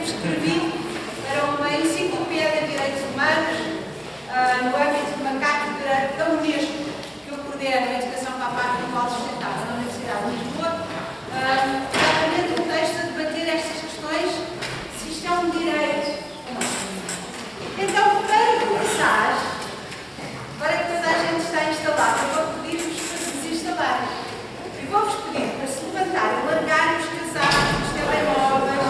subscrevi para uma enciclopédia de direitos humanos no âmbito de uma cátedra da Unesco que eu coordeno a Educação para a Paz Global Sustentável na Universidade de Lisboa, exatamente um texto a debater estas questões, se isto é um direito ou não. Então, para começar, agora que toda a gente está instalada, eu vou pedir-vos para desinstalarem. E vou-vos pedir para se levantarem, largarem os casados, os telemóveis,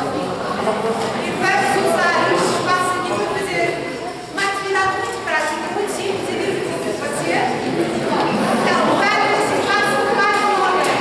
e vamos usar este espaço aqui para fazer uma atividade muito prática, muito simples e divertida. Pode ser? Então, levantem-se e façam o mais com alguém.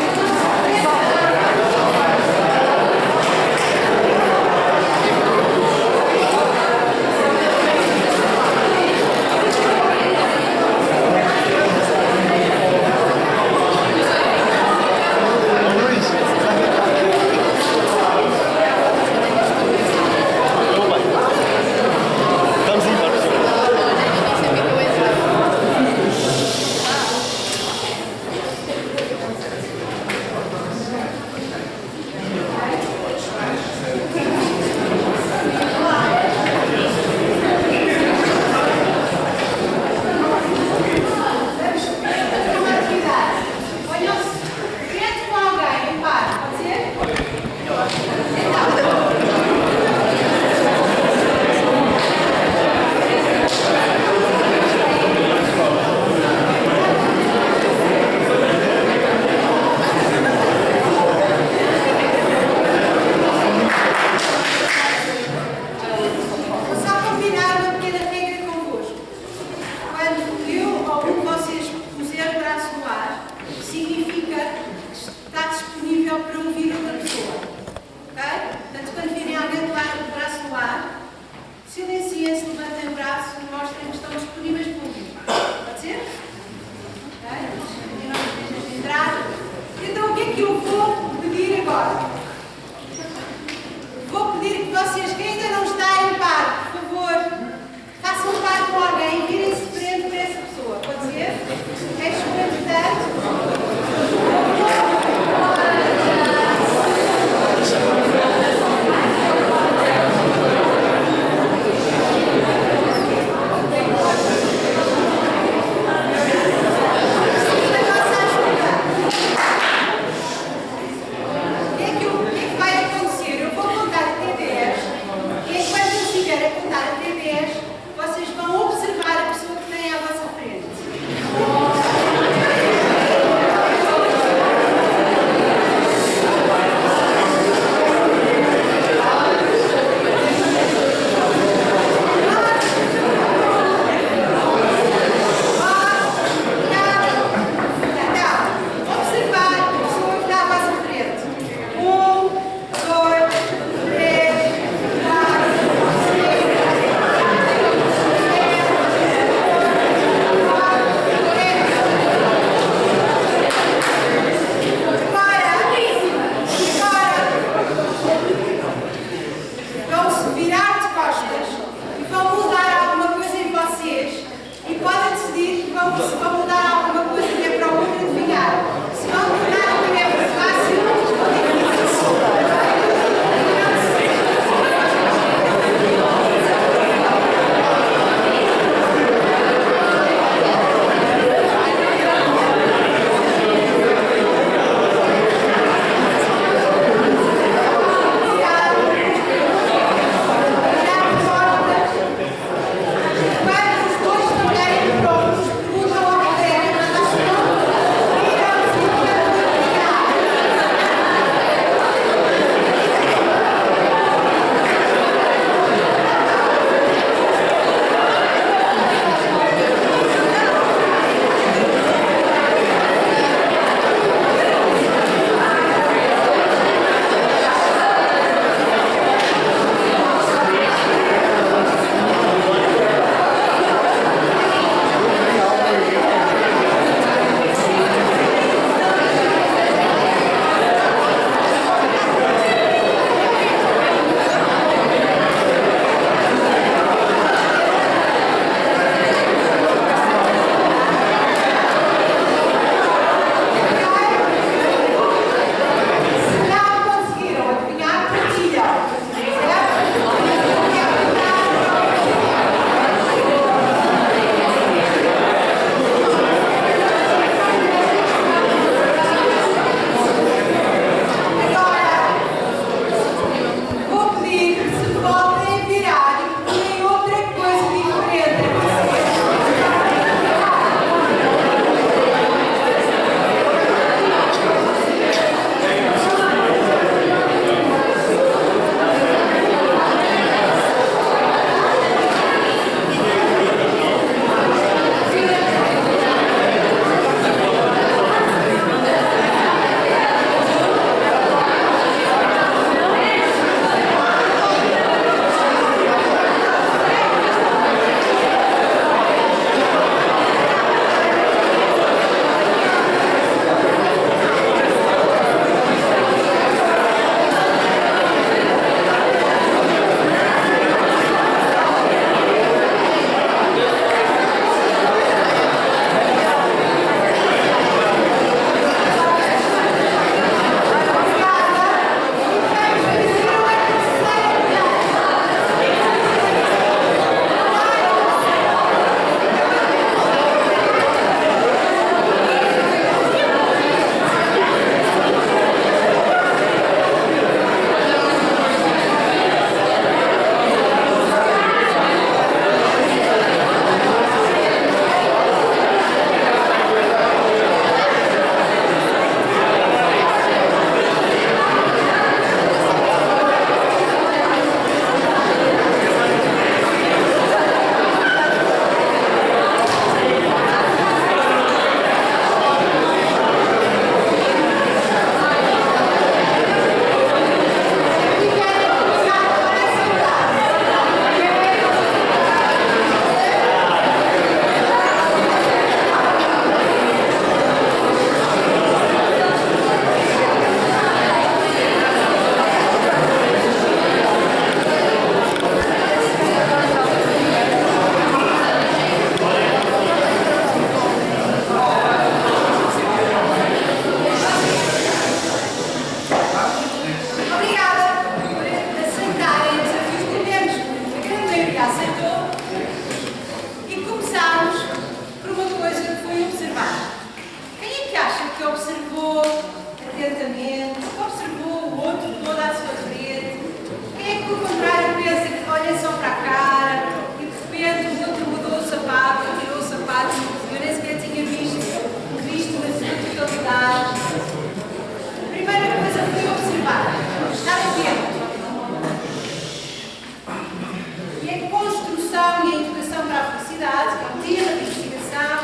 psicologia, de investigação,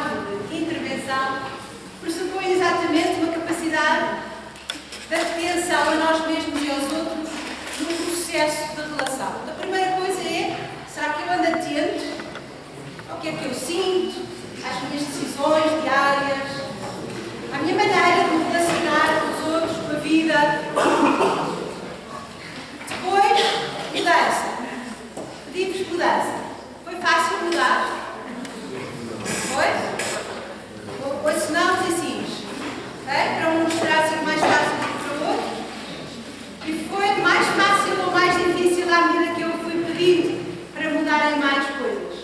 de intervenção, pressupõe exatamente uma capacidade de atenção a nós mesmos e aos outros no processo de relação. A primeira coisa é, será que eu ando atento ao que é que eu sinto, às minhas decisões diárias, à minha maneira de me relacionar com os outros, com a vida? Depois, mudança. Pedimos mudança. Foi fácil mudar? Foi? Ou se não, desistimos. Okay? Para um mostrar ser mais fácil do que para o outro. E foi mais fácil ou mais difícil à medida que eu fui pedindo para mudarem mais coisas?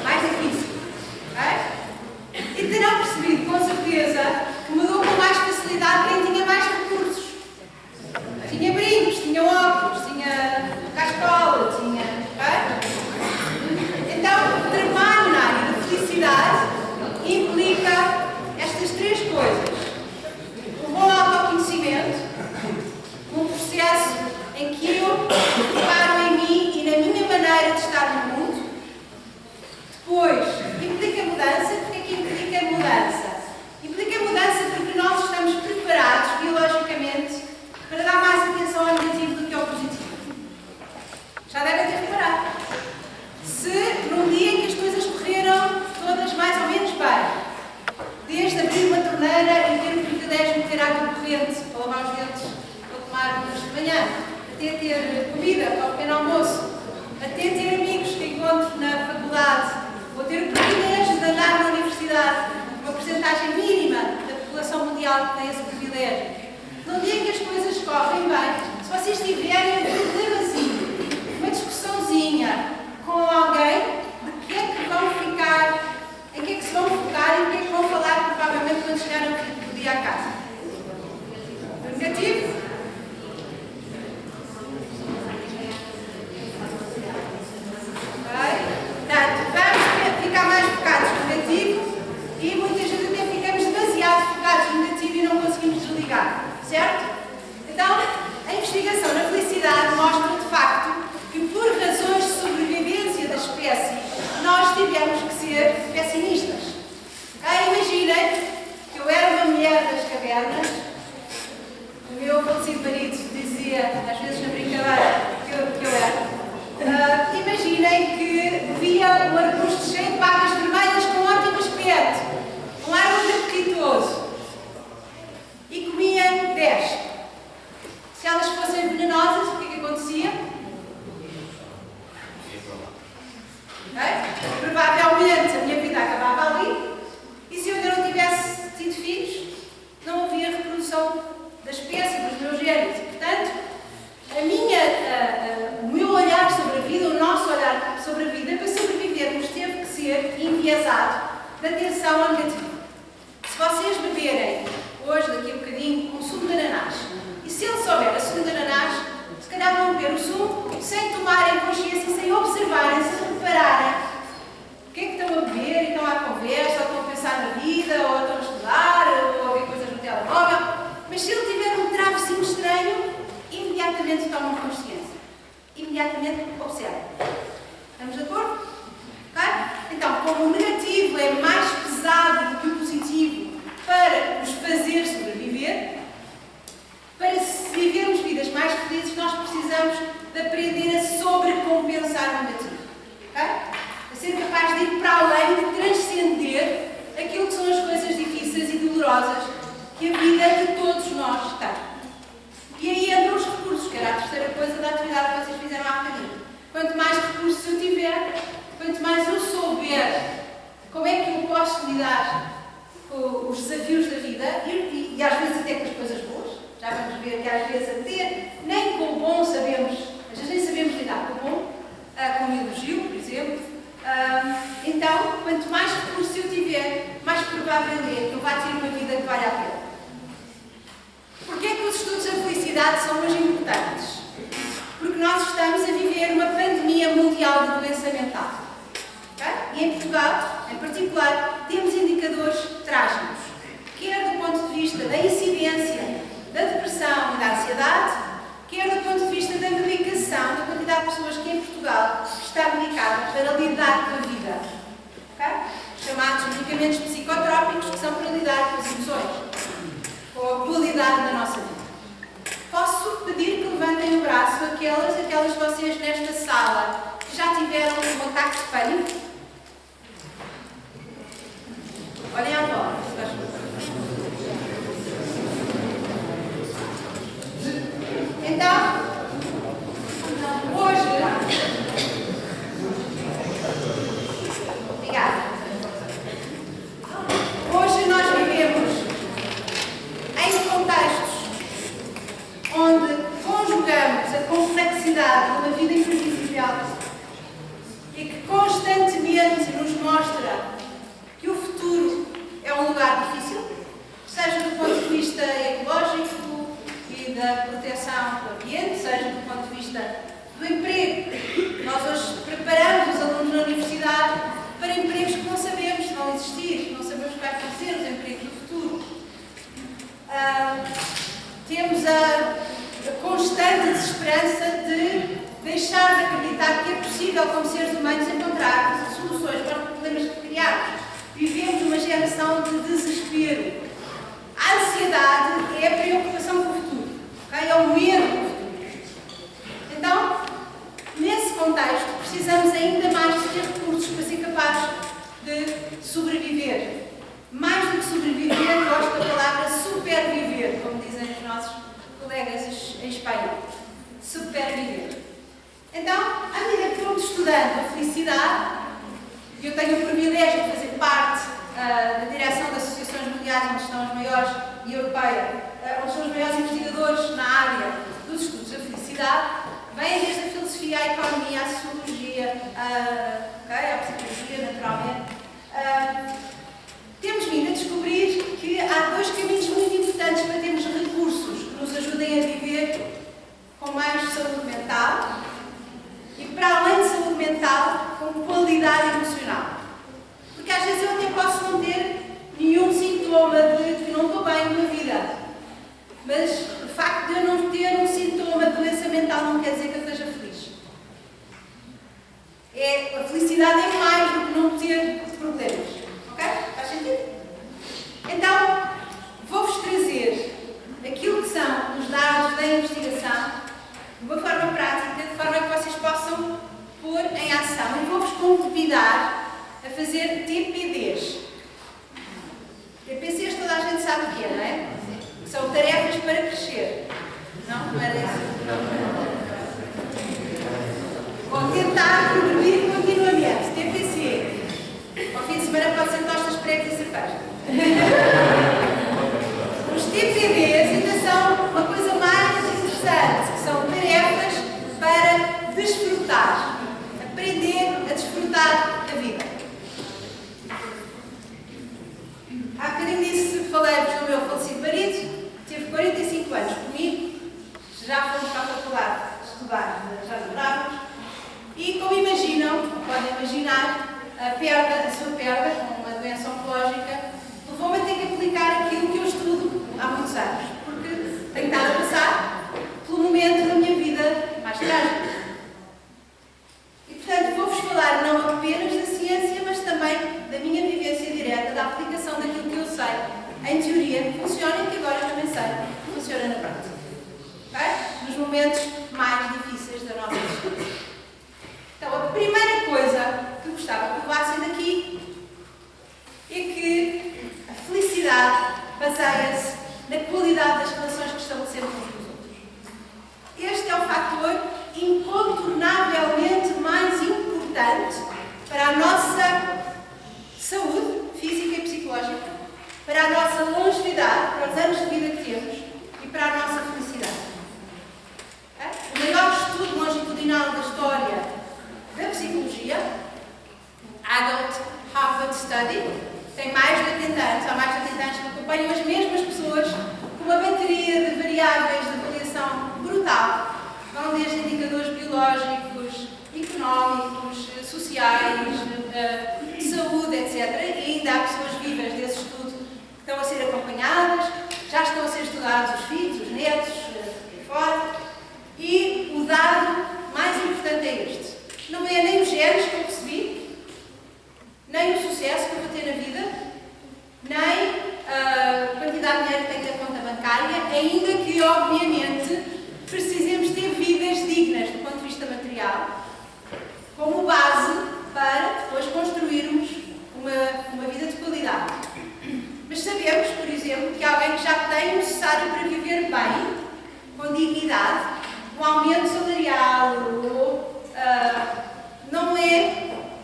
Mais difícil. Okay? E terão percebido, com certeza, que mudou com mais facilidade quem tinha mais recursos. Tinha brincos, tinha óculos, tinha cascola, tinha... Okay? Então, trabalho na área da felicidade implica estas três coisas. Um bom autoconhecimento, um processo em que eu reparo em mim e na minha maneira de estar no mundo. Depois, implica mudança. Porque é que implica mudança? Implica mudança porque nós estamos preparados, biologicamente, para dar mais atenção ao negativo do que ao positivo. Já devem ter reparado. Se num dia em que as coisas correram todas mais ou menos bem, desde abrir uma torneira e ter o privilégio de ter água corrente para lavar os dentes, para tomar banhos de manhã, até ter comida para o pequeno almoço, até ter amigos que encontro na faculdade, ou ter o privilégio de andar na universidade, uma porcentagem mínima da população mundial que tem esse privilégio. Num dia em que as coisas correm bem, se vocês tiverem um problemazinho, uma discussãozinha com alguém, de que é que vão ficar, em que é que se vão focar e em que é que vão falar provavelmente quando chegarem do dia à casa? Negativo? Portanto, vamos ficar mais focados no negativo e muitas vezes até ficamos demasiado focados no negativo e não conseguimos desligar. Certo? Então, a investigação na felicidade mostra de facto que por razões de sobrevivência da espécie, nós tivemos que ser pessimistas. Imaginem que eu era uma mulher das cavernas, o meu falecido marido dizia, às vezes na brincadeira, que eu era. Imaginem que via um arbusto cheio de pagas vermelhas com ótimo aspecto, um ar muito apetitoso, e comia 10. Se elas fossem venenosas, o que é que acontecia? Okay? Provavelmente a minha vida acabava ali, e se eu ainda não tivesse tido filhos, não havia reprodução da espécie, dos meus genes. Portanto, o meu olhar sobre a vida, o nosso olhar sobre a vida, para sobrevivermos, teve que ser enviesado da atenção ao negativo. Se vocês beberem hoje, daqui a um bocadinho, um sumo de ananás, e se ele souber a sumo de ananás, se calhar vão beber o sumo sem tomarem consciência, sem observarem, sem repararem o que é que estão a beber, e estão à conversa, ou estão a pensar na vida, ou estão a estudar, ou a ver coisas no telemóvel. Mas se ele tiver um travozinho estranho, imediatamente tomam consciência. Imediatamente observam. Estamos de acordo? Okay? Então, como o negativo é mais pesado do que o positivo para nos fazer sobreviver, para vivermos vidas mais felizes, nós precisamos de aprender a sobrecompensar o negativo. Okay? A ser capaz de ir para além, de transcender aquilo que são as coisas difíceis e dolorosas que a vida de todos nós tem. E aí entram os recursos, que era a terceira coisa da atividade que vocês fizeram há bocadinho. Quanto mais recursos eu tiver, quanto mais eu souber como é que eu posso lidar com os desafios da vida, e às vezes até com as coisas boas, já vamos ver que às vezes até nem com o bom sabemos, às vezes nem sabemos lidar com o bom, com o elogio, por exemplo. Então, quanto mais recursos eu tiver, mais provável é que eu vá ter uma vida que vale a pena. Porquê é que os estudos da felicidade são hoje importantes? Porque nós estamos a viver uma pandemia mundial de doença mental. Okay? E em Portugal, em particular, temos indicadores trágicos, quer do ponto de vista da incidência da depressão e da ansiedade, quer do ponto de vista da medicação, da quantidade de pessoas que em Portugal está medicada para lidar com a vida. medicamentos psicotrópicos que são para lidar com as emoções, com a dualidade da nossa vida. Posso pedir que levantem o braço aquelas de vocês nesta sala que já tiveram um ataque de pânico? Olhem à volta. Então, hoje... Obrigada. Hoje nós vivemos em contextos onde conjugamos a complexidade de uma vida imprevisível e que constantemente nos mostra que o futuro é um lugar difícil, seja do ponto de vista ecológico e da proteção do ambiente, seja do ponto de vista do emprego. Nós hoje preparamos os alunos na universidade para empregos que não sabemos se vão existir, não sabemos o que vai acontecer, os empregos do futuro. Temos a constante desesperança de deixar de acreditar que é possível, como seres humanos, encontrar soluções para os problemas que criamos. Vivemos uma geração de desespero. A ansiedade é a preocupação com o futuro, okay? É o medo do futuro. Então, nesse contexto, precisamos ainda mais de ter recursos para ser capazes de sobreviver. Mais do que sobreviver, gosto da palavra superviver, como dizem os nossos colegas em Espanha. Superviver. Então, à medida que vamos estudando a felicidade, e eu tenho o privilégio de fazer parte da direção das associações mundiais, onde estão os maiores, e europeia, onde estão os maiores investigadores na área dos estudos da felicidade, vêm desde a filosofia, a economia, a sociologia, a psicologia, naturalmente. Temos vindo a descobrir que há dois caminhos muito importantes para termos recursos que nos ajudem a viver com mais saúde mental e, para além de saúde mental, com qualidade emocional. Porque às vezes eu até posso não ter nenhum sintoma de que não estou bem na vida, mas o facto de eu não ter um sintoma de doença mental não quer dizer que eu esteja feliz. A felicidade é mais do que não ter problemas. Ok? Faz sentido? Então, vou-vos trazer aquilo que são os dados da investigação de uma forma prática, de forma que vocês possam pôr em ação. E vou-vos convidar a fazer TPDs. TPCs toda a gente sabe o que é, não é? Que são tarefas para crescer. Não era isso? Ou tentar progredir continuamente. TPC. Ao fim de semana pode ser tostas, pregos e cerveja. Os TPDs ainda são uma coisa mais interessante, que são tarefas para desfrutar. Aprender a desfrutar da vida. Há bocadinho disse, falei-vos do meu falecido marido, teve 45 anos comigo, já fomos para a faculdade estudar, já namorávamos, e como imaginam, podem imaginar, a sua perda, com uma doença oncológica, levou-me a ter que aplicar aquilo que eu estudo há muitos anos, porque tenho estado a passar pelo momento da minha vida mais trágico. E, portanto, vou-vos falar não apenas da ciência, mas também da minha vivência direta, da aplicação daquilo que eu sei, em teoria, que funciona e que agora eu também sei que funciona na prática. Okay? Nos momentos mais difíceis da nossa existência. Então, a primeira coisa que eu gostava que levassem daqui é que a felicidade baseia-se na qualidade das relações que estabelecemos uns com os outros. Este é o fator incontornavelmente mais importante para a nossa saúde física e psicológica, para a nossa longevidade, para os anos de vida que temos e para a nossa felicidade. O maior estudo longitudinal da história da psicologia, Adult Harvard Study, tem mais de 80 anos, há mais de 80 anos que acompanham as mesmas pessoas com uma bateria de variáveis de avaliação brutal. Vão desde indicadores biológicos, económicos, sociais, de saúde, etc. E ainda há pessoas vivas desse estudo que estão a ser acompanhadas, já estão a ser estudados os filhos, os netos, e fora. E o dado mais importante é este. Não é nem os genes que eu percebi, nem o sucesso que eu vou ter na vida, já têm o necessário para viver bem, com dignidade, um aumento salarial ou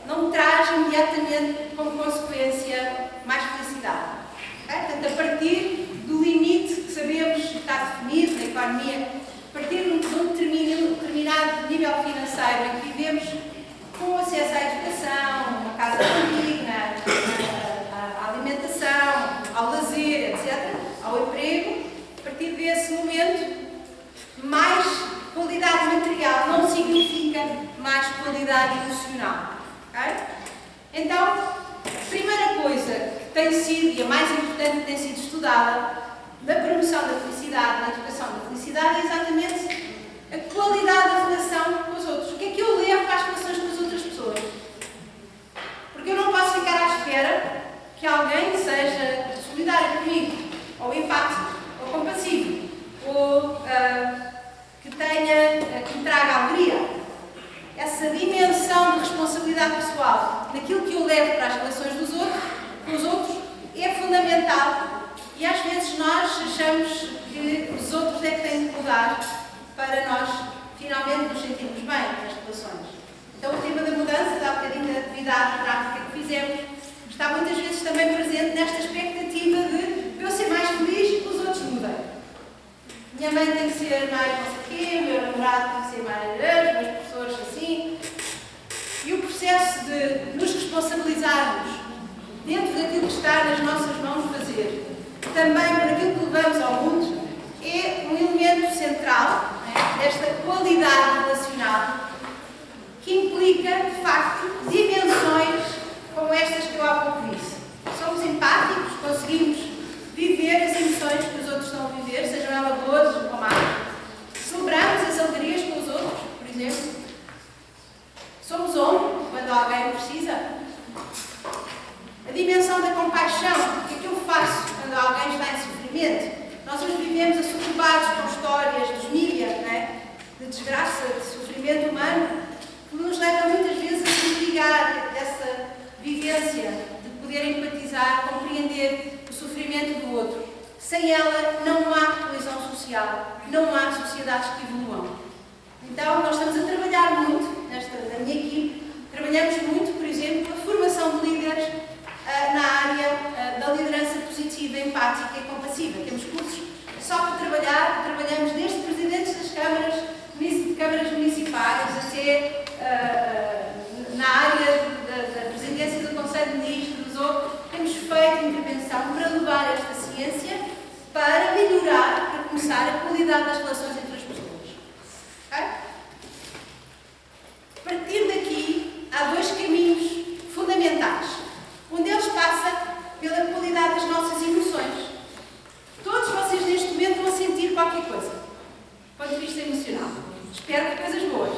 não traz imediatamente como consequência mais felicidade. Okay? Portanto, a partir do limite que sabemos que está definido na economia, a partir de um determinado nível financeiro em que vivemos com acesso à educação, uma casa digna, à alimentação, ao lazer, etc., ao emprego, a partir desse momento, mais qualidade material não significa mais qualidade emocional. Okay? Então, a primeira coisa que tem sido, e a mais importante que tem sido estudada na promoção da felicidade, na educação da felicidade, é exatamente a qualidade da relação com os outros. O que é que eu levo para as relações com as outras pessoas? Porque eu não posso ficar à espera que alguém seja solidário comigo, ou empático, ou compassivo, ou que me traga alegria. Essa dimensão de responsabilidade pessoal naquilo que eu levo para as relações com os outros é fundamental. E às vezes nós achamos que os outros é que têm de mudar para nós finalmente nos sentirmos bem nas relações. Então o tema da mudança, da bocadinho da atividade prática que fizemos, está muitas vezes também presente nesta expectativa de eu ser mais feliz que os outros mudem. Minha mãe tem que ser mais não sei o quê, o meu namorado tem que ser mais os meus professores assim. E o processo de nos responsabilizarmos dentro daquilo que está nas nossas mãos fazer, também por aquilo que levamos ao mundo, é um elemento central, desta qualidade relacional que implica, de facto, dimensões como estas que eu há pouco disse. Somos empáticos, conseguimos viver as emoções que os outros estão a viver, sejam elas boas ou más. Celebramos as alegrias com os outros, por exemplo. Somos ombro quando alguém precisa. A dimensão da compaixão, o que é que eu faço quando alguém está em sofrimento? Nós hoje vivemos assoberbados com histórias dos mídias, de desgraça, de sofrimento humano, que nos leva muitas vezes a desligar essa vivência de poder empatizar, compreender o sofrimento do outro. Sem ela não há coesão social, não há sociedades que evoluam. Então nós estamos a trabalhar muito, na minha equipe, trabalhamos muito, por exemplo, a formação de líderes na área da liderança positiva, empática e compassiva. Temos cursos só para trabalhamos desde presidentes das câmaras municipais até na área da presidência do Conselho de Ministros, ou temos feito intervenção para levar esta ciência para melhorar, para começar a qualidade das relações entre as pessoas. Okay? A partir daqui, há dois caminhos fundamentais. Um deles passa pela qualidade das nossas emoções. Todos vocês neste momento vão sentir qualquer coisa, do ponto de vista emocional. Espero que coisas boas.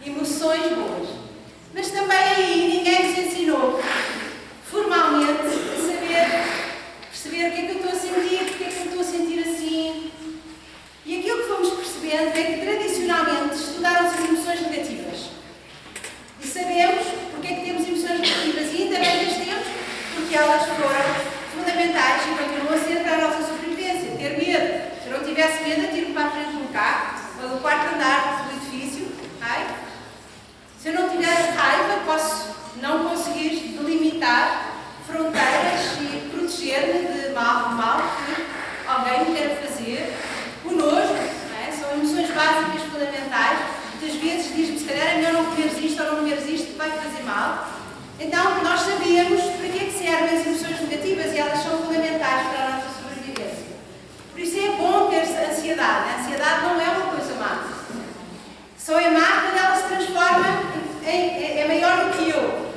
Emoções boas. Mas também aí ninguém nos ensinou formalmente a perceber o que é que eu estou a sentir, porque é que eu estou a sentir assim. E aquilo que fomos percebendo é que tradicionalmente estudaram-se as emoções negativas. E sabemos porque é que temos emoções negativas e ainda bem que as temos, porque elas foram fundamentais e continuam a ser para a nossa sobrevivência. Ter medo. Se eu não tivesse medo, atiro-me para a frente de um carro ou do quarto andar do edifício. Se eu não tiver raiva, posso não conseguir delimitar fronteiras e proteger-me de mal que alguém me queira fazer. O nojo, são emoções básicas fundamentais. Muitas vezes diz-me, se calhar é melhor não comeres isto ou não comeres isto, que vai fazer mal. Então, nós sabemos para que é que servem as emoções negativas e elas são fundamentais para a nossa sobrevivência. Por isso é bom ter ansiedade. A ansiedade não é uma coisa má. Só é má quando ela se transforma é maior do que eu.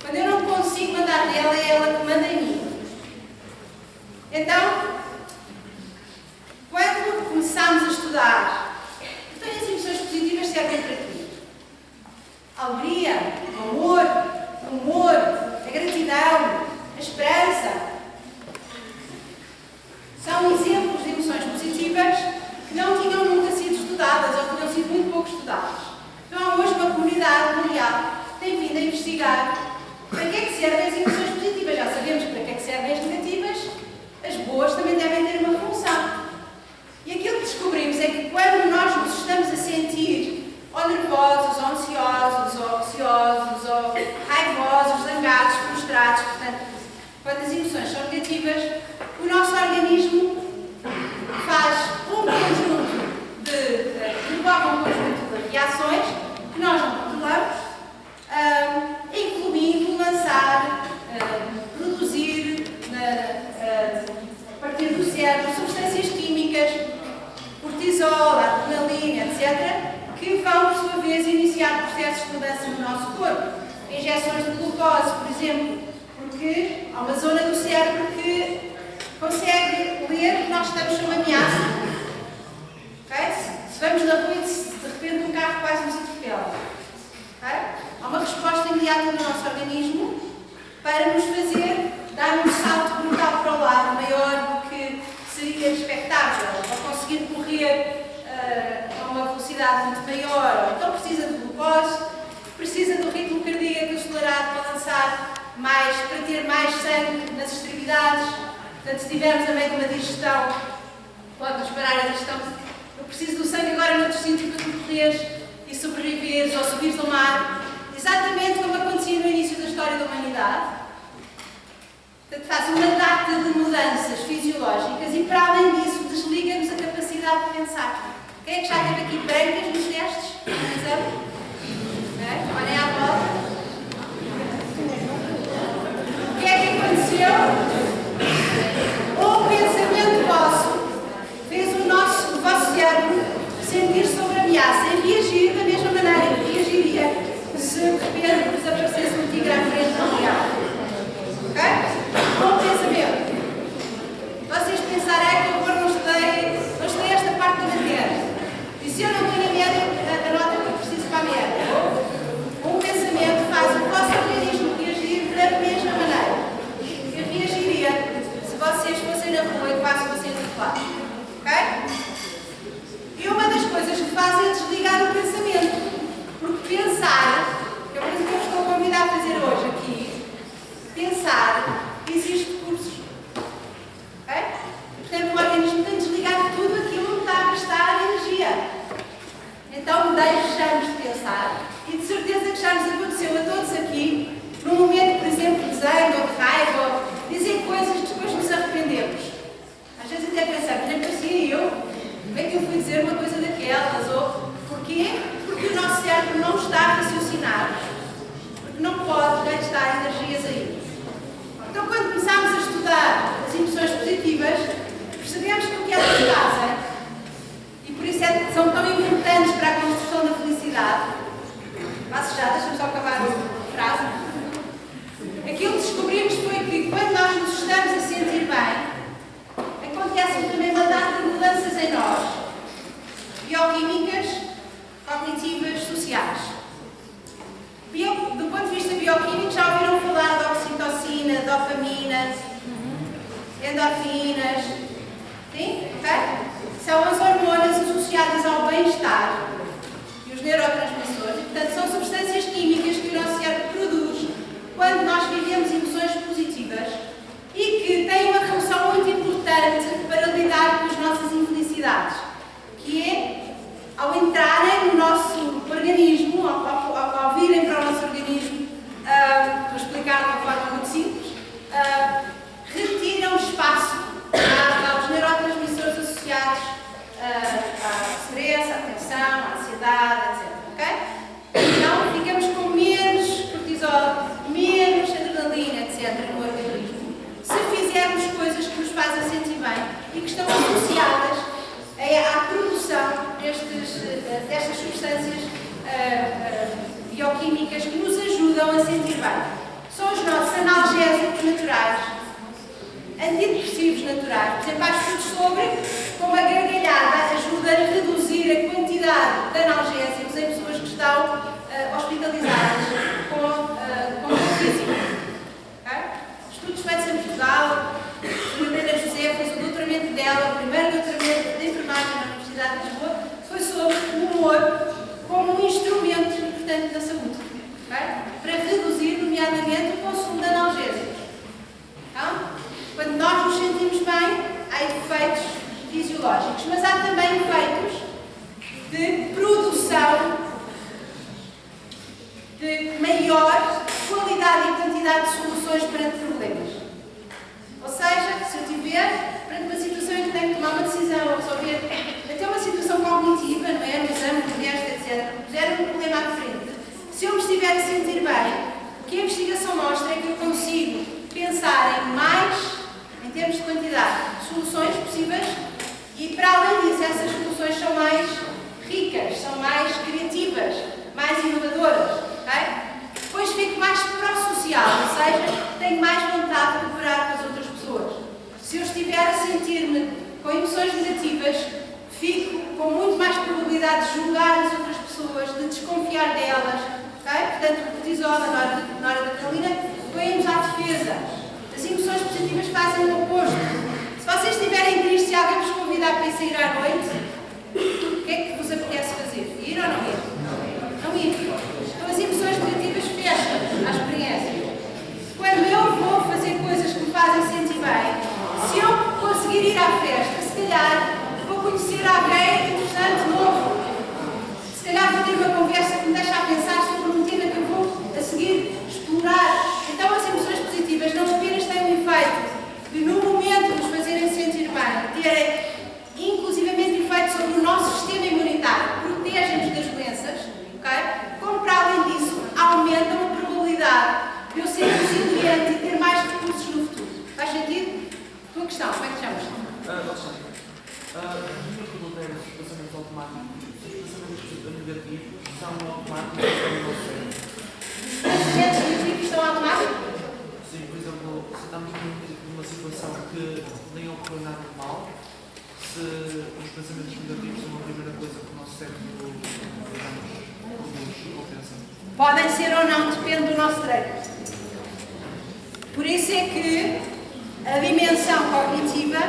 Quando eu não consigo mandar nela, é ela que manda em mim. Então, quando começamos a estudar, então as emoções positivas servem para quê? A alegria, o amor, o humor, a gratidão, a esperança. São exemplos de emoções positivas que não tinham nunca sido estudadas ou tinham sido muito pouco estudadas. Então há hoje uma comunidade mundial que tem vindo a investigar para que é que servem as emoções positivas. Já sabemos para que é que servem as negativas, as boas também devem ter ou nervosos, ou ansiosos, ou ociosos, ou raivosos, zangados, frustrados. Portanto, quando as emoções são negativas, o nosso organismo faz um conjunto provoca um conjunto de reações que nós não controlamos, incluindo lançar, produzir, a partir do cérebro, substâncias químicas, cortisol, adrenalina, etc., que vão, por sua vez, iniciar processos de mudança no nosso corpo. Injeções de glucose, por exemplo, porque há uma zona do cérebro que consegue ler que nós estamos sob ameaça. Okay? Se vamos na rua e de repente um carro quase nos atropela. Okay? Há uma resposta imediata do nosso organismo para nos fazer dar um salto brutal para o lado, maior do que seria expectável, ou conseguir correr a uma velocidade muito maior. Então precisa de glucose, precisa do ritmo cardíaco acelerado para lançar mais, para ter mais sangue nas extremidades. Portanto, se estivermos a meio de uma digestão, pode-nos parar a digestão. Eu preciso do sangue agora noutro sítio para tu correres e sobreviveres ou subires ao mar. Exatamente como acontecia no início da história da humanidade. Portanto, faz uma data de mudanças fisiológicas e, para além disso, desliga-nos a capacidade de pensar. Quem é que já teve aqui brancas nos testes? Olhem à volta. O que é que aconteceu? Um pensamento vosso fez o vosso cérebro sentir sobre ameaça e reagir da mesma maneira que reagiria se de repente vos aparecesse um tigre à frente no real. Ok? Bom pensamento. Vocês pensarem que eu não estudei esta parte da matéria. E se eu não tenho a média, a nota que eu preciso para a média? Um pensamento faz o vosso organismo reagir da mesma maneira. Eu reagiria se vocês fossem na rua e quase fossem atropelados. Ok? E uma das coisas que fazem é desligar o pensamento. Porque pensar, que é uma coisa que eu estou a convidar a fazer hoje aqui, pensar exige recursos. Ok? Portanto, o organismo tem de desligar tudo aquilo que está a gastar energia. Então, deixamos de pensar e de certeza que já nos aconteceu a todos aqui, num momento, por exemplo, de zango ou de raiva, ou dizer coisas que depois nos arrependemos. Às vezes até pensamos, nem parecia eu, como é que eu fui dizer uma coisa daquelas? Ou porquê? Porque o nosso cérebro não está a raciocinar, porque não pode gastar energias aí. Então, quando começámos a estudar as emoções positivas, percebemos que o que elas fazem, e por isso são tão importantes para a construção da felicidade. Passo já, deixa-me só acabar a frase. Aquilo que descobrimos foi que quando nós nos estamos a sentir bem, acontecem também uma data de mudanças em nós, bioquímicas, cognitivas, sociais. Do ponto de vista bioquímico, já ouviram falar de oxitocina, dopamina, endorfinas? Sim? Ok? São as hormonas associadas ao bem-estar e os neurotransmissores. E, portanto, são substâncias químicas que o nosso cérebro produz quando nós vivemos emoções positivas e que têm uma função muito importante para lidar com as nossas infelicidades, que é, ao entrarem no nosso organismo, ao virem para o nosso organismo, vou explicar de uma forma muito simples, retiram espaço aos neurotransmissores associados ao stress, à tensão, à ansiedade, etc. Okay? Então, ficamos com menos cortisol, menos adrenalina, etc. no organismo, se fizermos coisas que nos fazem sentir bem e que estão associadas à produção destas substâncias bioquímicas que nos ajudam a sentir bem. São os nossos analgésicos naturais, antidepressivos naturais. Por exemplo, há estudos sobre como a gargalhada ajuda a reduzir a quantidade de analgésicos em pessoas que estão hospitalizadas com dor física. Okay? Estudos feitos em Portugal, a Helena José fez o doutoramento dela, o primeiro doutoramento de enfermagem na Universidade de Lisboa, foi sobre o humor como um instrumento importante da saúde, okay? Para reduzir, nomeadamente, o consumo de analgésicos. Então, quando nós nos sentimos bem, há efeitos fisiológicos, mas há também efeitos de produção de maior qualidade e quantidade de soluções perante problemas. Ou seja, se eu estiver perante uma situação em que tenho que tomar uma decisão, ou resolver até uma situação cognitiva, não é? No exame, no teste, etc., puser um problema à frente, se eu me estiver a sentir bem, o que a investigação mostra é que eu consigo pensar em mais, em termos de quantidade, soluções possíveis e, para além disso, essas soluções são mais ricas, são mais criativas, mais inovadoras. Okay? Depois fico mais pró-social, ou seja, tenho mais vontade de cooperar com as outras pessoas. Se eu estiver a sentir-me com emoções negativas, fico com muito mais probabilidade de julgar as outras pessoas, de desconfiar delas. Okay? Portanto, o cortisol, na hora da adrenalina, põe-nos à defesa. As emoções positivas fazem o oposto. Se vocês estiverem tristes e alguém vos convidar para ir sair à noite, o que é que vos apetece fazer? Ir ou não ir? Não ir. Então as emoções negativas fecham a experiência. Quando eu vou fazer coisas que me fazem sentir bem, se eu conseguir ir à festa, se calhar vou conhecer alguém interessante, novo. Se calhar vou ter uma conversa que me deixa a pensar sobre um tema que eu vou a seguir explorar. Então as emoções positivas não apenas têm um efeito de no momento nos fazerem sentir bem, terem inclusivamente efeito sobre o nosso sistema imunitário, protegem-nos das doenças, okay? Como para além disso, aumentam a probabilidade de eu ser resiliente e ter mais recursos no futuro. Faz sentido? Tua questão, como é que te chamas? A minha pergunta era se os pensamentos automáticos, se os pensamentos negativos são automáticos ou são no cérebro? Os pensamentos negativos são automáticos? Sim, por exemplo, se estamos numa situação que nem ocorreu nada de mal, se os pensamentos negativos são a primeira coisa que o nosso cérebro, digamos, produz ou pensa. Podem ser ou não, depende do nosso treino. Por isso é que a dimensão cognitiva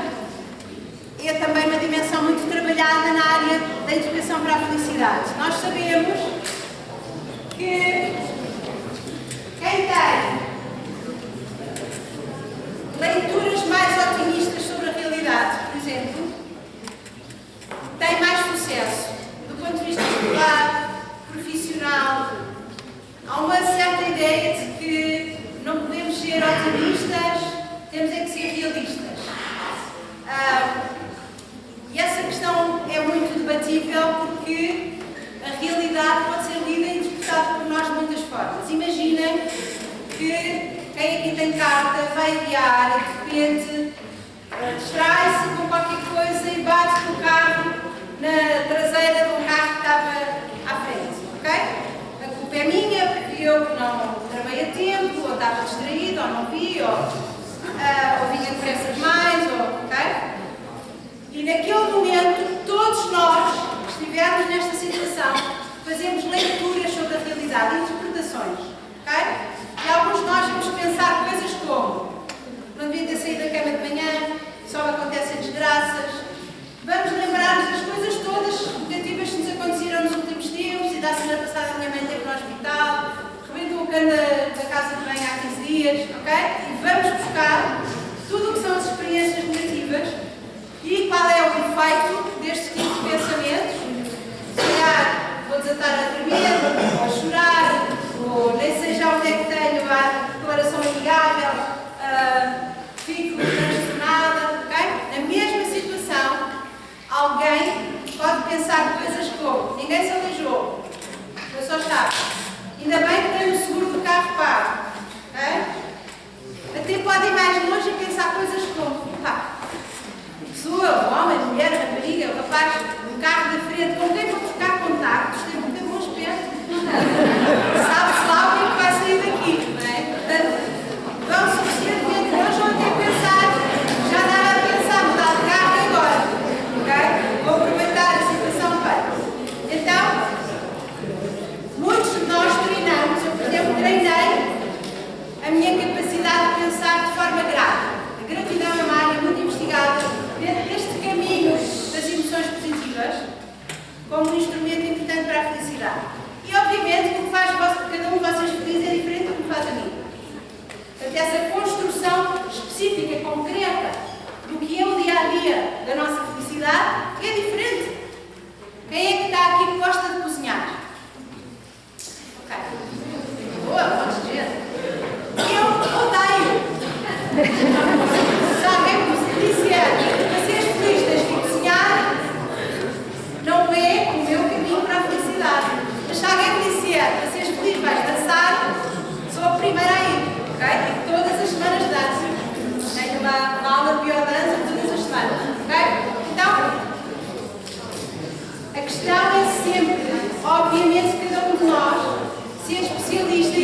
é também uma dimensão muito trabalhada na área da educação para a felicidade. Nós sabemos que quem tem leituras mais otimistas sobre a realidade, por exemplo, tem mais sucesso do ponto de vista escolar, profissional. Há uma certa ideia de que não podemos ser otimistas, temos é que ser realistas. E essa questão é muito debatível porque a realidade pode ser lida e interpretada por nós de muitas formas. Imaginem que quem aqui tem carta vai guiar e de repente distrai-se com qualquer coisa e bate com o carro na traseira de um carro que estava à frente. Ok? A culpa é minha porque eu não tramei a tempo, ou estava distraído, ou não vi, ou vinha depressa demais, ok? E naquele momento, todos nós que estivermos nesta situação, fazemos leituras sobre a realidade, interpretações, ok? E alguns de nós vamos pensar coisas como: não devia ter saído da cama de manhã, só me acontecem desgraças. Vamos lembrar-nos das coisas todas negativas que nos aconteceram nos últimos tempos, e da semana passada a minha mãe esteve no hospital, rebentou o cano da casa de banho há 15 dias, ok? E vamos buscar tudo o que são as experiências negativas e qual é o efeito deste tipo de pensamentos. Se calhar vou desatar a tremer, ou a chorar, ou nem sei já onde é que tenho a declaração amigável, fico transtornada, ok? Na mesma situação, alguém pode pensar coisas como: ninguém se aleijou, foi só chato, ainda bem que tenho o seguro do carro pago, ok? Até pode ir mais longe e pensar coisas como: pá, pessoa, o homem, a mulher, a rapariga, o rapaz, um carro da frente, com quem vou trocar contactos, tem muito bom aspecto. Sabe-se lá o que é que vai sair daqui, não é? Portanto, vão suficientemente longe ou até pensar, já dá a pensar, mudar de carro agora, ok? Vou aproveitar a situação bem. Então, muitos de nós treinamos, eu, por exemplo, treinei a minha capacidade de pensar de forma grata. A gratidão é uma área muito investigada dentro deste caminho das emoções positivas como um instrumento importante para a felicidade. E, obviamente, o que faz cada um de vocês feliz é diferente do que faz a mim. Portanto, essa construção específica, concreta, do que é o dia-a-dia da nossa felicidade é diferente. Quem é que está aqui que gosta de cozinhar? Ok.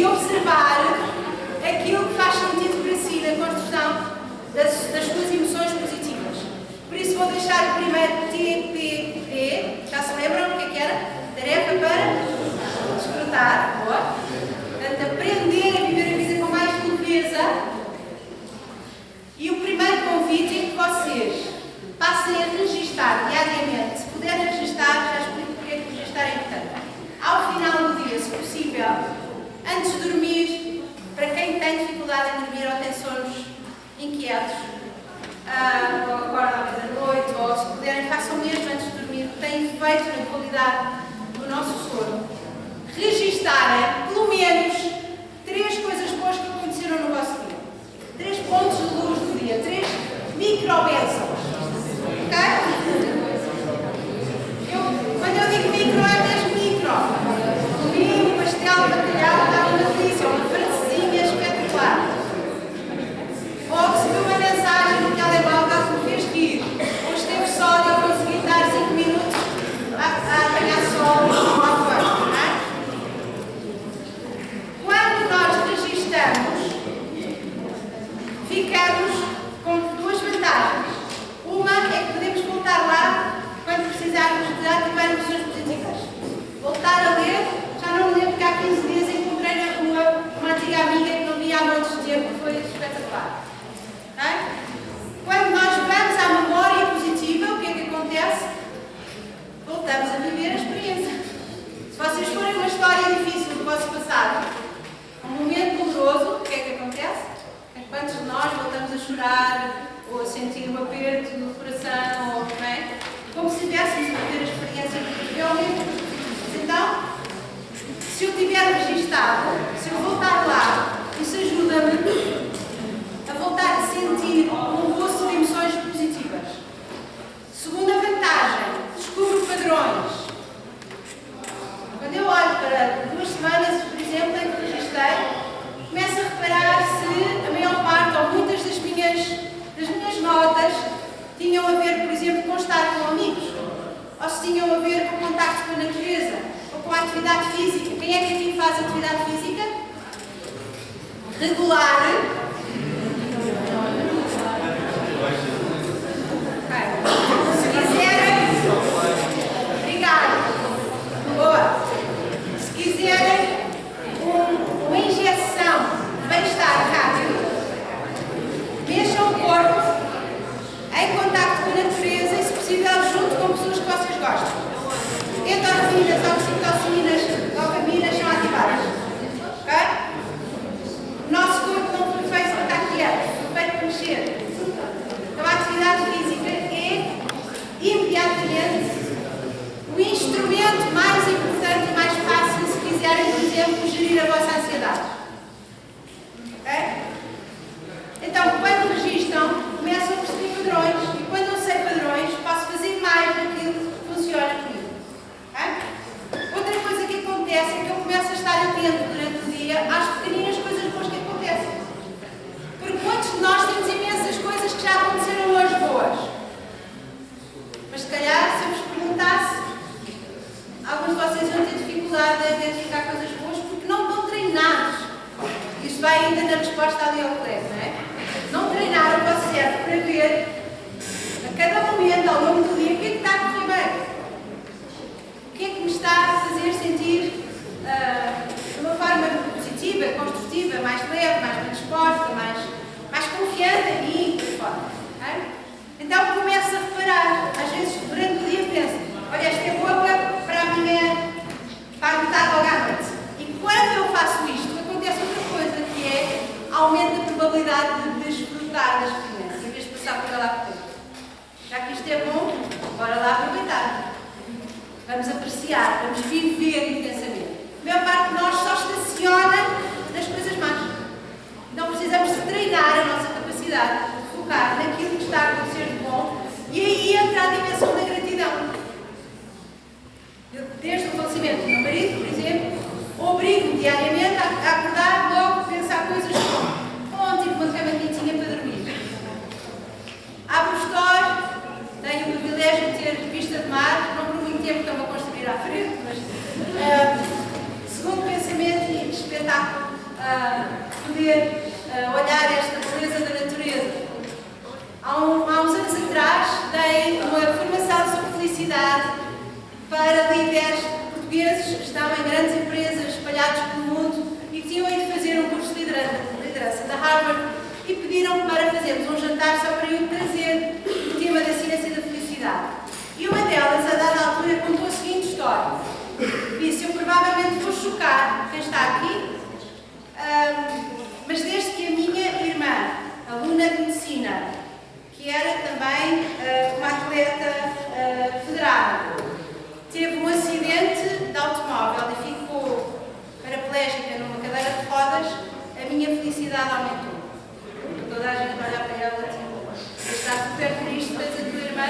e observar aquilo que faz sentido para si na construção das suas emoções positivas. Por isso vou deixar o primeiro TPP, já se lembram o que era? Tarefa para desfrutar, boa. Portanto, aprender a viver a vida com mais leveza. E o primeiro convite é que vocês passem a registar diariamente. Se puderem registar, já explico porque é que registar é importante. Ao final do dia, se possível, antes de dormir, para quem tem dificuldade em dormir ou tem sonos inquietos, ou acorda à meia-noite, ou se puderem, façam mesmo antes de dormir, que tem efeito na qualidade do nosso sono. Registarem, pelo menos, 3 coisas boas que aconteceram no vosso dia. 3 pontos de luz do dia, 3 micro-bênçãos. Ok? Quando eu digo micro, é mesmo micro. Comi um pastel de bacalhau, estava uma delícia, uma francesinha espetacular. Ou recebeu uma mensagem no telemóvel que me fez rir. Ou esteve só e eu consegui dar 5 minutos a apanhar sol lá fora. Quando nós registramos, ficamos com 2 vantagens. Uma é que podemos voltar lá quando precisarmos de ativar emoções positivas. Voltar a ler, já não me lembro que há 15 dias encontrei na rua uma antiga amiga que não via há muitos dias, que foi espetacular. Quando nós vamos à memória positiva, o que é que acontece? Voltamos a viver a experiência. Se vocês forem uma história difícil do vosso passado, um momento doloroso, o que é que acontece? Quantos de nós voltamos a chorar ou a sentir um aperto no coração, ou, não é? Como se tivéssemos a ter a experiência realmente. Então, se eu tiver registado, se eu voltar lá, isso ajuda-me a voltar a sentir um gosto de emoções positivas. Segunda vantagem, descubro padrões. Quando eu olho para 2 semanas, por exemplo, em que registrei, começo a reparar se a maior parte ou muitas das minhas notas tinham a ver, por exemplo, com estar com amigos, ou se tinham a ver com o contacto com a natureza, ou com a atividade física. Quem é que aqui faz atividade física? Regular. Se quiserem, obrigada. Boa. Se quiserem uma injeção de bem-estar rápido, mexam o corpo em contacto com a natureza e, se possível, junto com pessoas que vocês gostam. Endorfinas, oxitocinas, dopaminas são ativadas. Ok? O nosso corpo não foi feito para estar quieto, foi feito para mexer. Então, a atividade física é imediatamente o instrumento mais importante e mais fácil se quiserem, por exemplo, gerir a vossa ansiedade. Ok? Então, quando registram, começam a perceber padrões. E quando eu sei padrões, posso fazer mais daquilo que funciona comigo. Ok? Outra coisa que acontece é que eu começo a estar atento durante o dia às pequeninas coisas boas que acontecem. Porque muitos de nós temos imensas coisas que já aconteceram hoje boas. Mas se calhar, se eu vos perguntasse, alguns de vocês vão ter dificuldade em identificar coisas boas porque não estão treinados. Isto vai ainda na resposta ali ao colega, não é? Não treinaram o vosso cérebro para ver a cada momento, ao longo do dia, o que é que está a correr bem. O que é que me está a fazer sentir de uma forma positiva, construtiva, mais leve, mais bem disposta, mais confiante em mim, por fora. Okay? Então começo a reparar. Às vezes, durante o dia, penso: olha, esta é boa para amanhã, para anotar logo à noite. E quando eu faço isto, acontece outra coisa, que é aumento a probabilidade de desfrutar da experiência, em vez de passar por ela por dentro. Já que isto é bom, bora lá aproveitar. Vamos apreciar, vamos viver intensamente. A maior parte de nós só estaciona nas coisas más. Então precisamos de treinar a nossa capacidade de focar naquilo que está a acontecer de bom, e aí entra a dimensão da gratidão. Eu, desde o falecimento do meu marido, por exemplo, obrigo-me diariamente a acordar logo, a pensar coisas como: ontem tive uma cama quentinha para dormir. Abro o store, tenho o privilégio de ter vista de mar, não por muito tempo estão a construir à frente, mas segundo pensamento, e poder olhar esta beleza da natureza. Há uns anos atrás dei uma formação sobre felicidade para líderes portugueses que estavam em grandes empresas espalhados pelo mundo e que tinham ido fazer um curso de liderança da Harvard e pediram para fazermos um jantar só para eu trazer o tema da ciência da felicidade. E uma delas, a dada altura, contou a seguinte história. Disse: eu provavelmente vou chocar quem está aqui, mas desde que a minha irmã, aluna de medicina, que era também uma atleta federada, teve um acidente de automóvel e ficou paraplégica numa cadeira de rodas, a minha felicidade aumentou. Toda a gente olha para ela e está super triste, mas a tua irmã.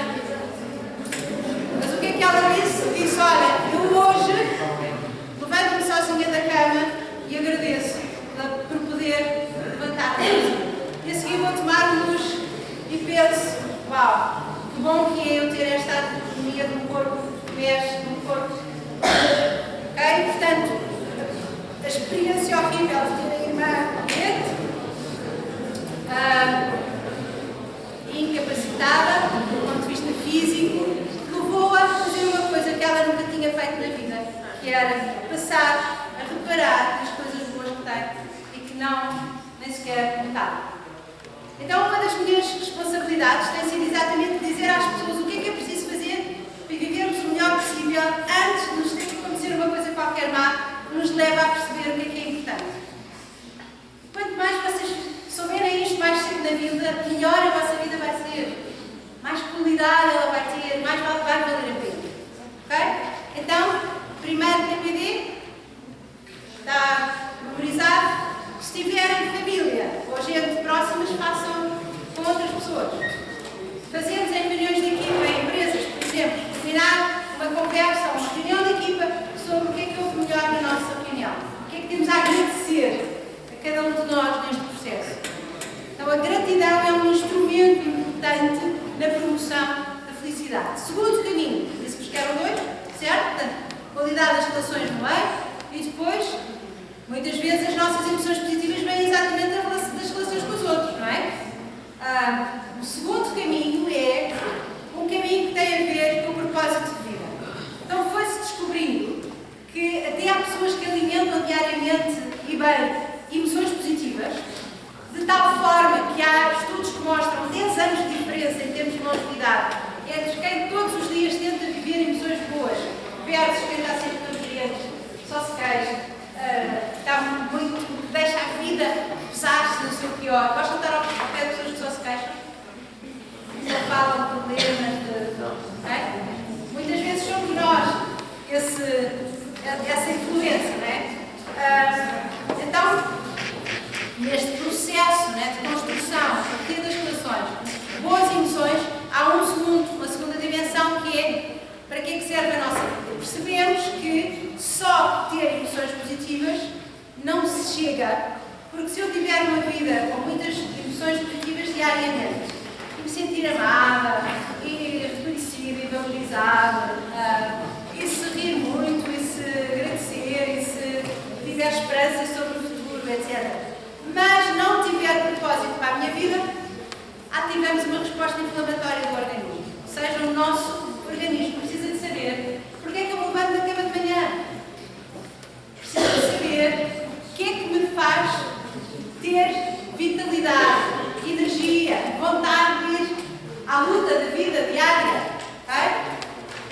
Mas o que é que ela disse? Disse: olha, eu hoje levanto-me sozinha da cama e agradeço por poder levantar-me. E a seguir vou tomar luz e penso: uau, que bom que é eu ter esta autonomia de um corpo que mexe, de um corpo. Ok? Portanto, a experiência horrível de ter a irmã doente, incapacitada do ponto de vista físico, levou-a a fazer uma coisa que ela nunca tinha feito na vida, que era passar a reparar nas coisas boas que tem e que nem sequer notava. Então, uma das minhas responsabilidades tem sido exatamente dizer às pessoas o que é preciso fazer para vivermos o melhor possível antes de nos ter que acontecer uma coisa qualquer má que nos leva a perceber o que é importante. Quanto mais vocês souberem isto mais cedo na vida, melhor a vossa vida vai ser. Mais qualidade ela vai ter, mais vai valer a pena. Ok? Então, primeiro TPD, está memorizado. Se tiverem família ou gente próximas, façam com outras pessoas. Fazemos em reuniões de equipa, em empresas, por exemplo, terminar uma conversa, uma reunião de equipa sobre o que é que houve melhor na nossa opinião. O que é que temos a agradecer a cada um de nós neste processo. Então, a gratidão é um instrumento importante na promoção da felicidade. Segundo caminho, disse-vos que eram dois, certo? Portanto, qualidade das relações no meio e depois, muitas vezes, as nossas emoções positivas vêm exatamente das relações com os outros, não é? O segundo caminho é um caminho que tem a ver com o propósito de vida. Então, foi-se descobrindo que até há pessoas que alimentam diariamente e bem emoções positivas, de tal forma que há estudos que mostram 10 anos de diferença em termos de longevidade entre quem todos os dias tenta viver emoções boas versus quem está sempre todos os dias só se queixa, está muito, deixa a vida pesar-se no seu pior. Gostam de estar ao pé de pessoas que só se queixam? Só falam de problemas, muitas vezes somos nós essa influência, não é? Então, neste processo, né, de construção, a partir das relações, boas emoções, há uma segunda dimensão que é para que é que serve a nossa vida. Percebemos que só ter emoções positivas não se chega, porque se eu tiver uma vida com muitas emoções positivas diariamente, e me sentir amada, e reconhecida, e valorizada, e se rir muito, e se agradecer, e se tiver esperança sobre o futuro, etc., mas não tiver propósito para a minha vida, ativamos uma resposta inflamatória do organismo. Ou seja, o nosso organismo precisa de saber porque é que eu me levanto da cama de manhã. Precisa de saber o que é que me faz ter vitalidade, energia, vontade de ir à luta da vida diária. Okay?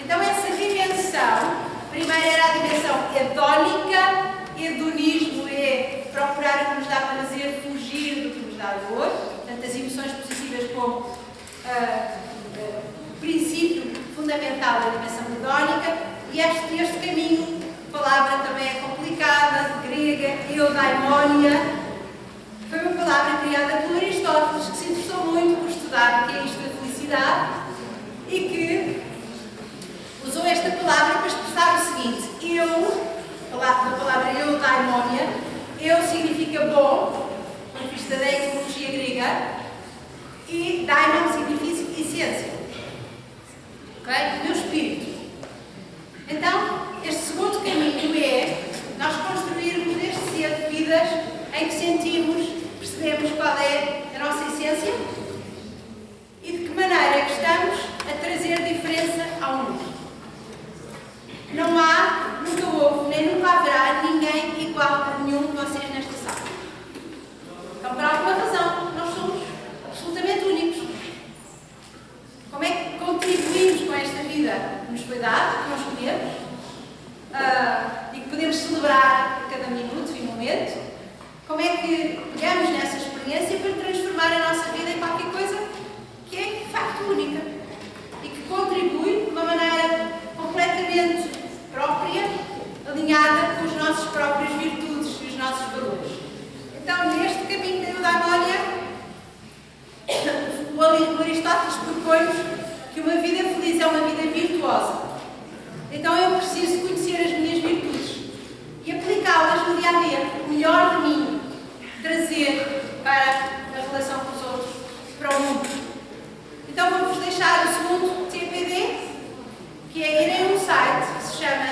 Então, essa dimensão, primeiro era a dimensão hedónica. Hedonismo é procurar o que nos dá prazer, fugir do que nos dá dor. Portanto, as emoções positivas como princípio fundamental da dimensão hedónica. E este caminho, a palavra também é complicada, de grega, eudaimonia, foi uma palavra criada por Aristóteles, que se interessou muito por estudar o que é isto da felicidade e que usou esta palavra para expressar o seguinte: a palavra eudaimonia, eu significa bom, do ponto de vista da etimologia grega, e daimon significa essência. Ok? Meu espírito. Então, este segundo caminho é nós construirmos desde cedo vidas em que sentimos, percebemos qual é a nossa essência e de que maneira é que estamos a trazer diferença ao mundo. Não há, nunca houve, nem nunca haverá ninguém igual a nenhum de vocês nesta sala. Então, por alguma razão, nós somos absolutamente únicos. Como é que contribuímos com esta vida que nos foi dada, que nós escolhemos, e que podemos celebrar a cada minuto e momento? Como é que pegamos nessa experiência para transformar a nossa vida em qualquer coisa que é, de facto, única e que contribui de uma maneira completamente própria, alinhada com as nossas próprias virtudes e os nossos valores? Então, neste caminho da eudaimonia, o Aristóteles propõe-nos que uma vida feliz é uma vida virtuosa. Então eu preciso conhecer as minhas virtudes e aplicá-las no dia a dia, o melhor de mim, trazer para a relação com os outros, para o mundo. Então vou-vos deixar o segundo TPD, que é irem a um site que se chama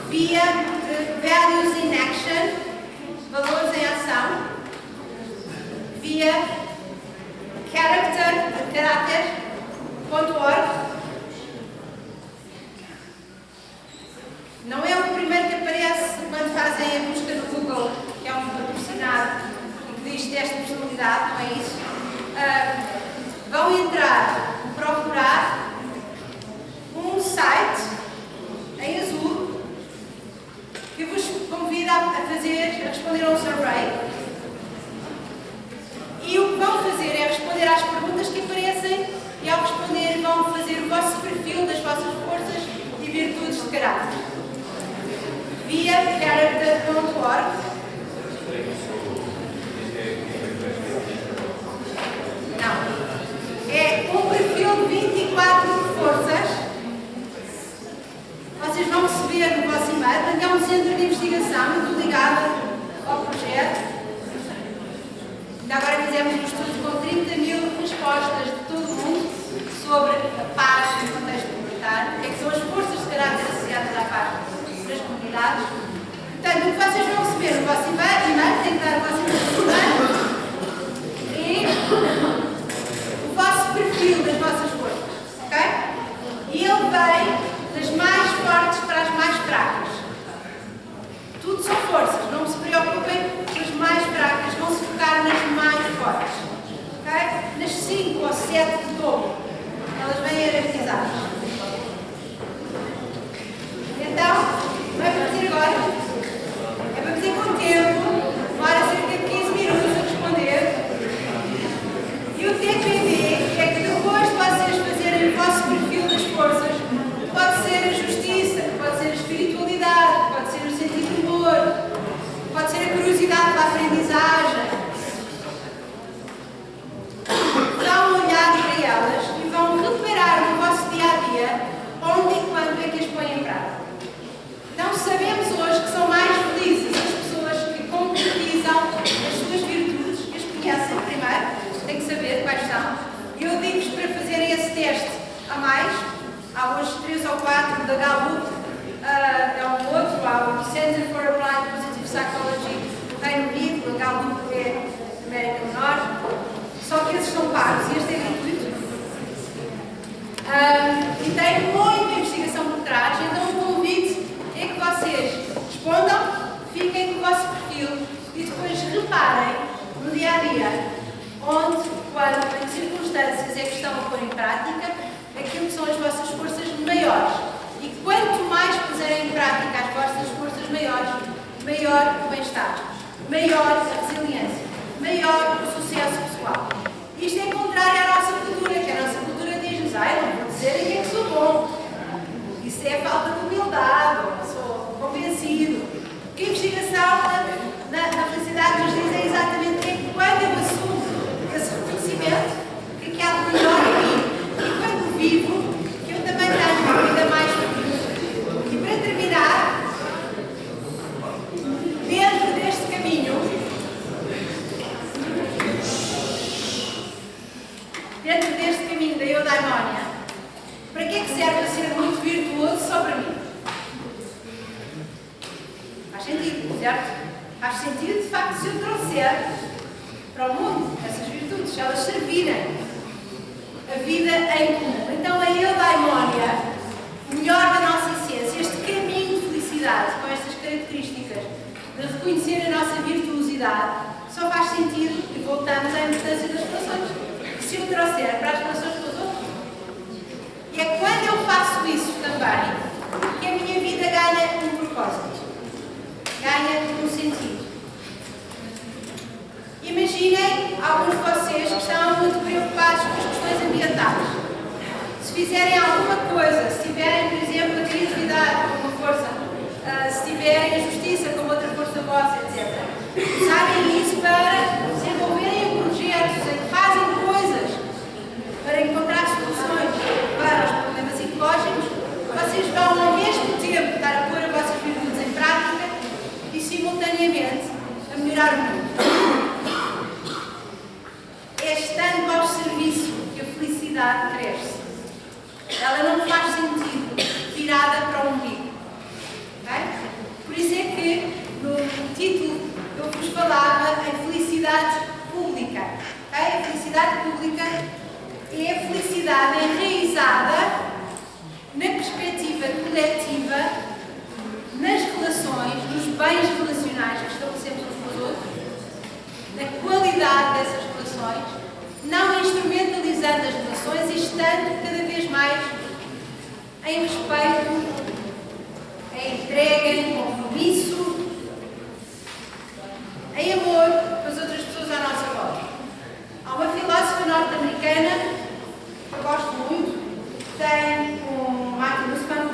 Via Values in Action, Valores em Ação, via caráter.org. Não é o primeiro que aparece quando fazem a busca no Google, que é um patrocinado e que diz teste de personalidade, não é isso? Vão entrar e procurar um site em azul que vos convida a responder a um survey. E o que vão fazer é responder às perguntas que aparecem e, ao responder, vão fazer o vosso perfil das vossas forças e virtudes de caráter. Via character.org. Não. É um perfil de 24 forças. Vocês vão receber no vosso e-mail, porque é um centro de investigação muito ligado ao projeto. Ainda agora fizemos um estudo com 30.000 respostas de todo o mundo sobre a paz no contexto comunitário, o que é que são as forças de caráter associadas à paz das comunidades. Portanto, o que vocês vão receber no vosso e-mail, tem que dar o vosso e-mail e o vosso perfil das vossas forças, ok? E ele vem das mais fortes para as mais fracas. Tudo são forças, não se preocupem com as mais fracas, vão se focar nas mais fortes. Okay? Nas 5 ou 7 de topo, elas vêm hierarquizadas. Então, não é para dizer agora, é para dizer com tempo, demora cerca de 15 minutos a responder. E o TPD é que depois de vocês fazerem o vosso perfil das forças, pode ser a justiça, pode ser a espiritualidade, pode ser o sentido de humor, pode ser a curiosidade da aprendizagem. Dão uma olhada para elas e vão reparar no vosso dia-a-dia onde e quando é que as põem em prática. Então sabemos hoje que são mais felizes as pessoas que concretizam as suas virtudes, que as conhecem primeiro, têm que saber quais são. E eu digo-vos para fazerem esse teste a mais. Há hoje 3 ou 4 da Gallup, é um outro, há o Center for Applied Positive Psychology do Reino Unido, a Gallup é América do Norte, só que esses são pagos e este é gratuito. E tem muita investigação por trás, então o convite é que vocês respondam, fiquem com o vosso perfil e depois reparem no dia-a-dia onde, quando, em que circunstâncias é que estão a pôr em prática aquilo que são as vossas forças maiores. E quanto mais puserem em prática as vossas forças maiores, maior o bem-estar, maior a resiliência, maior o sucesso pessoal. Isto é contrário à nossa cultura, que a nossa cultura diz-nos, eu não vou dizer em que é que sou bom. Isso é falta de humildade, eu sou convencido. Que a investigação na felicidade nos diz é exatamente que quando eu assumo esse reconhecimento, que há de melhor em mim, e quando vivo, que eu também tenho uma vida mais feliz. E para terminar, dentro deste caminho, da eudaimonia, para que é que serve ser muito virtuoso só para mim? Faz sentido, certo? Faz sentido, de facto, se eu trouxer para o mundo essas virtudes, se elas servirem a vida em comum. Então, a eudaimonia, o melhor da nossa essência, este caminho de felicidade, com estas características de reconhecer a nossa virtuosidade, só faz sentido, e voltamos à importância das relações, se eu trouxer para as relações com os outros. E é quando eu faço isso também que a minha vida ganha um propósito, ganha um sentido. Imaginem alguns de vocês que estão muito preocupados com as questões ambientais. Se fizerem alguma coisa, se tiverem, por exemplo, a criatividade como uma força, se tiverem a justiça como outra força vossa, etc., usarem isso para desenvolverem projetos em que fazem coisas para encontrar soluções para os problemas ecológicos, vocês vão ao mesmo tempo estar a pôr as vossas virtudes em prática e simultaneamente a melhorar o mundo. É estando ao serviço que a felicidade cresce. Ela não faz sentido virada para o umbigo. Okay? Por isso é que no título eu vos falava em felicidade pública. Okay? A felicidade pública é a felicidade enraizada na perspectiva coletiva, nas relações, nos bens relacionais que estabelecemos uns com os outros, na qualidade dessas relações, não instrumentalizando as relações e estando cada vez mais em respeito, em entrega, em compromisso, em amor com as outras pessoas à nossa volta. Há uma filósofa norte-americana que eu gosto muito,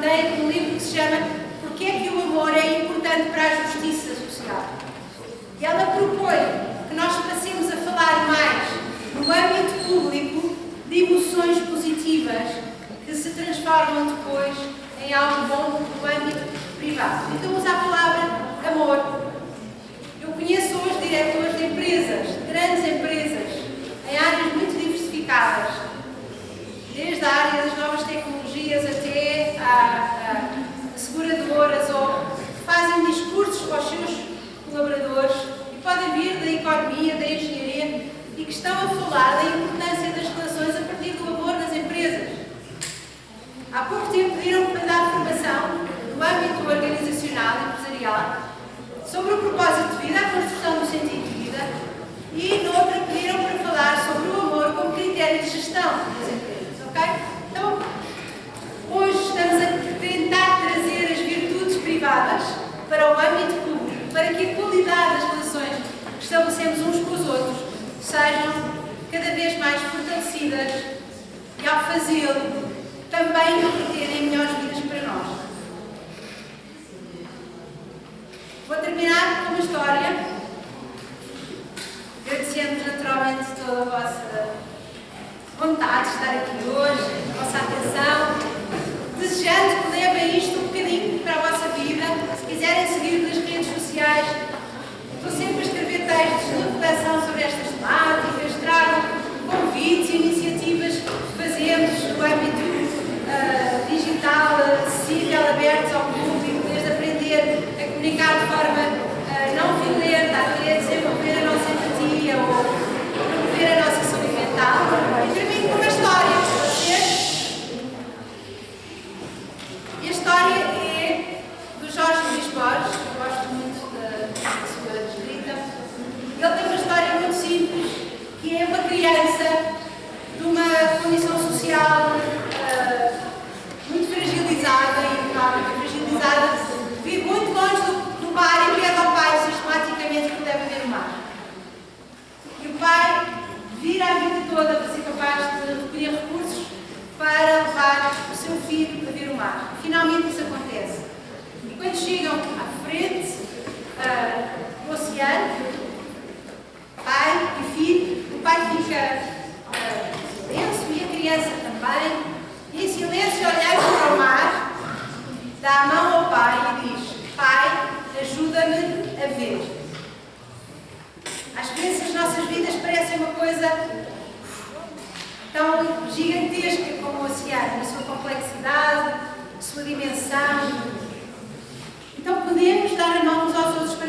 tem um livro que se chama Porque é que o amor é importante para a justiça social? E ela propõe que nós passemos a falar mais no âmbito público de emoções positivas que se transformam depois em algo bom no âmbito privado. Então usa a palavra amor. Eu conheço hoje diretores de empresas, de grandes empresas, em áreas muito diversificadas, desde a área das novas tecnologias até a seguradoras, ou que fazem discursos para os seus colaboradores e podem vir da economia, da engenharia e que estão a falar da importância das relações a partir do amor nas empresas. Há pouco tempo pediram para dar formação no âmbito organizacional e empresarial sobre o propósito de vida, a construção do sentido de vida, e noutra pediram para falar sobre o amor como critério de gestão das empresas. Okay? Então, hoje estamos a tentar trazer as virtudes privadas para o âmbito público, para que a qualidade das relações que estabelecemos uns com os outros sejam cada vez mais fortalecidas e, ao fazê-lo, também terem melhores vidas para nós. Vou terminar com uma história, agradecendo naturalmente toda a vossa vontade de estar aqui hoje, a vossa atenção, desejando que levem isto um bocadinho para a vossa vida. Se quiserem seguir nas redes sociais, estou sempre a escrever textos de reflexão sobre estas temáticas, trago convites e iniciativas que fazemos no âmbito digital, acessível, abertos ao público, desde aprender a comunicar de forma não violenta, a desenvolver a nossa empatia ou promover a nossa saúde mental. E termino com uma história para vocês. E a história é do Jorge Luís Borges, que eu gosto muito da sua escrita. Ele tem uma história muito simples, que é uma criança de uma condição social muito fragilizada e económica fragilizada, vive muito longe do mar e pede ao pai sistematicamente que deve ver o mar. E o pai vira a vida toda para ser capaz de recolher recursos para levar o seu filho a ver o mar. Finalmente isso acontece. E quando chegam à frente do oceano, pai e filho, o pai fica tenso e a criança também. E em silêncio, olhando para o mar, dá a mão ao pai e diz: Pai, ajuda-me a ver. Às vezes as nossas vidas parecem uma coisa tão gigantesca como o oceano, na sua complexidade, sua dimensão. Então podemos dar a mão uns aos outros para